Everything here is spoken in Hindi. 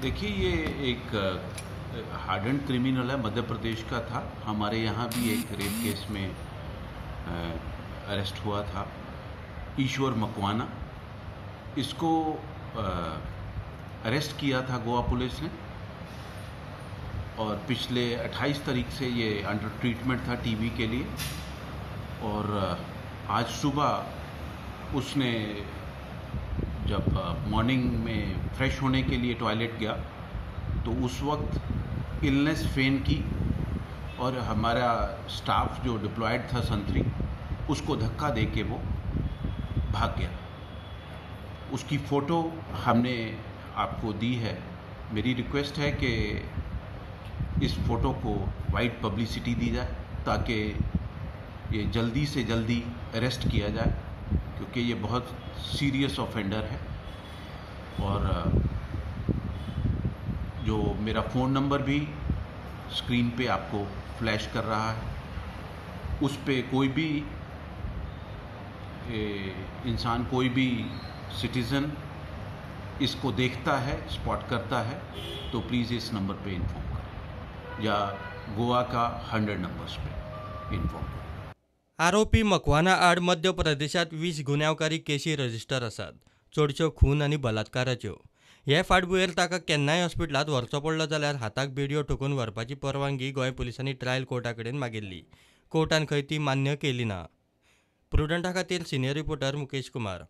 देखिए, ये एक हार्डन क्रिमिनल है, मध्य प्रदेश का था। हमारे यहाँ भी एक रेप केस में अरेस्ट हुआ था, ईश्वर मकवाना। इसको अरेस्ट किया था गोवा पुलिस ने, और पिछले 28 तारीख से ये अंडर ट्रीटमेंट था टीबी के लिए। और आज सुबह उसने जब मॉर्निंग में फ्रेश होने के लिए टॉयलेट गया तो उस वक्त इलनेस फेन की, और हमारा स्टाफ जो डिप्लॉयड था संतरी, उसको धक्का दे के वो भाग गया। उसकी फ़ोटो हमने आपको दी है। मेरी रिक्वेस्ट है कि इस फ़ोटो को वाइड पब्लिसिटी दी जाए ताकि ये जल्दी से जल्दी अरेस्ट किया जाए, क्योंकि ये बहुत सीरियस ऑफेंडर है। और जो मेरा फ़ोन नंबर भी स्क्रीन पे आपको फ्लैश कर रहा है, उस पे कोई भी इंसान, कोई भी सिटीज़न इसको देखता है, स्पॉट करता है, तो प्लीज़ इस नंबर पे इन्फॉर्म करें, या गोवा का 100 नंबर्स पे इन्फॉर्म करें। आरोपी मकवाना आड मध्य प्रदेशात 20 गुन्यांवकारी केसी रजिस्टर आसात, चडश्यो खून आनी बलात्काराच्यो। हे फाटभुंयेर ताका केन्नाय हॉस्पिटलांत व्हरचो पडलो जाल्यार हाताक बेडयो ठोकून व्हरपाची परवानगी गोंय पुलिसांनी ट्रायल कोर्टा कडेन मागिल्ली। कोर्टान खंय ती मान्य केली ना। प्रुडंटा खातीर सिनियर रिपोर्टर मुकेश कुमार।